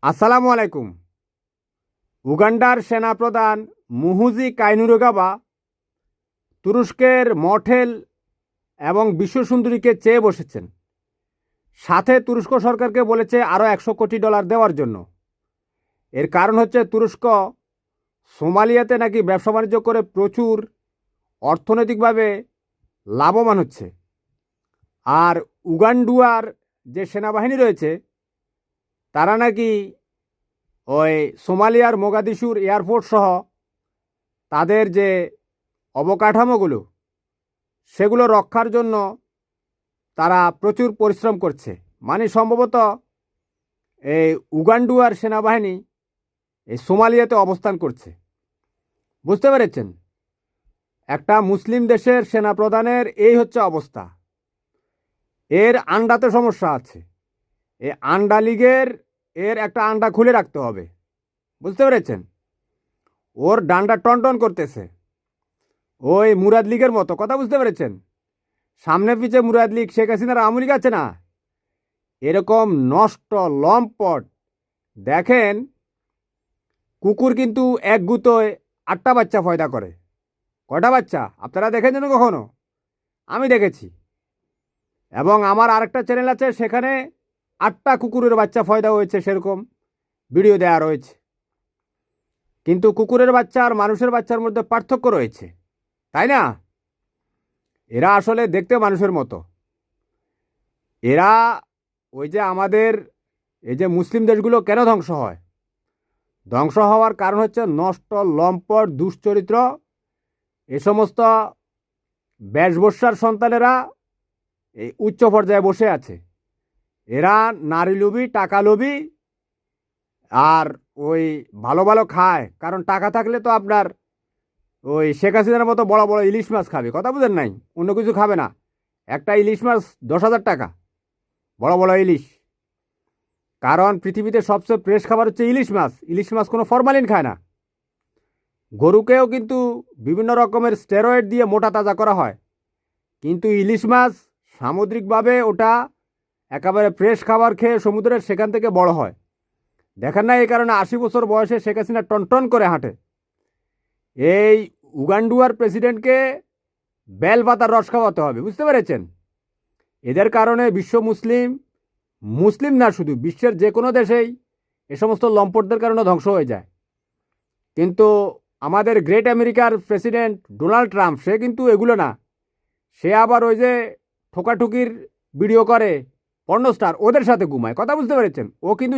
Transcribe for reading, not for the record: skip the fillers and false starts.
আসসালামু আলাইকুম। উগান্ডার সেনাপ্রধান মুহুজি কাইনুরগাবা তুরস্কের মঠেল এবং বিশ্বসুন্দরীকে চেয়ে বসেছেন। সাথে তুরস্ক সরকারকে বলেছে আরও $100 কোটি দেওয়ার জন্য। এর কারণ হচ্ছে তুরস্ক সোমালিয়াতে নাকি ব্যবসা বাণিজ্য করে প্রচুর অর্থনৈতিকভাবে লাভবান হচ্ছে। আর উগান্ডুয়ার যে সেনাবাহিনী রয়েছে তারা নাকি ওই সোমালিয়ার মোগাদিশুর এয়ারপোর্ট সহ তাদের যে অবকাঠামোগুলো সেগুলো রক্ষার জন্য তারা প্রচুর পরিশ্রম করছে। মানে সম্ভবত এই উগান্ডুয়ার সেনাবাহিনী এই সোমালিয়াতে অবস্থান করছে। বুঝতে পেরেছেন? একটা মুসলিম দেশের সেনাপ্রধানের এই হচ্ছে অবস্থা। এর আন্ডাতে সমস্যা আছে। এই আন্ডা লীগের একটা আন্ডা খুলে রাখতে হবে। বুঝতে পেরেছেন? ওর ডান্ডা টনটন করতেছে ওই মুরাদ লীগের মতো। কথা বুঝতে পেরেছেন? সামনে পিছে মুরাদ লীগ, শেখ হাসিনার আওয়ামী লীগ আছে না, এরকম নষ্ট লম্পট। দেখেন, কুকুর কিন্তু এক গুঁতোয় 8টা বাচ্চা পয়দা করে। কয়টা বাচ্চা আপনারা দেখেছেন কখনো? আমি দেখেছি। এবং আমার আরেকটা চ্যানেল আছে, সেখানে 8টা কুকুরের বাচ্চা পয়দা হয়েছে, সেরকম ভিডিও দেওয়া রয়েছে। কিন্তু কুকুরের বাচ্চা আর মানুষের বাচ্চার মধ্যে পার্থক্য রয়েছে, তাই না? এরা আসলে দেখতে মানুষের মতো। এরা ওই যে আমাদের এই যে মুসলিম দেশগুলো কেন ধ্বংস হয়? ধ্বংস হওয়ার কারণ হচ্ছে নষ্ট লম্পট দুশ্চরিত্র এ সমস্ত ব্যাসবস্যার সন্তানেরা এই উচ্চ পর্যায়ে বসে আছে। এরা নারী লোভী, টাকা লোভী, আর ওই ভালো ভালো খায়। কারণ টাকা থাকলে তো আপনার ওই শেখ হাসিনার মতো বড় বড় ইলিশ মাছ খাবে। কথা বুঝেন নাই? অন্য কিছু খাবে না। একটা ইলিশ মাছ 10,000 টাকা, বড় বড় ইলিশ। কারণ পৃথিবীতে সবচেয়ে ফ্রেশ খাবার হচ্ছে ইলিশ মাছ। ইলিশ মাছ কোনো ফরমালিন খায় না। গরুকেও কিন্তু বিভিন্ন রকমের স্টেরয়েড দিয়ে মোটা তাজা করা হয়, কিন্তু ইলিশ মাছ সামুদ্রিকভাবে ওটা একেবারে ফ্রেশ খাবার খেয়ে সমুদ্রের সেখান থেকে বড় হয়। দেখেন না? এই কারণে 80 বছর বয়সে শেখ হাসিনা টনটন করে হাঁটে। এই উগান্ডুয়ার প্রেসিডেন্টকে বেল পাতার রস খাওয়াতে হবে। বুঝতে পেরেছেন? এদের কারণে বিশ্ব মুসলিম না, শুধু বিশ্বের যে কোনো দেশেই এ সমস্ত লম্পটদের কারণে ধ্বংস হয়ে যায়। কিন্তু আমাদের গ্রেট আমেরিকার প্রেসিডেন্ট ডোনাল্ড ট্রাম্প, সে কিন্তু এগুলো না। সে আবার ওই যে ঠোকাঠুকির ভিডিও করে, পর্নোস্টার, ওদের সাথে ঘুমায়। কথা বুঝতে পেরেছেন? ও কিন্তু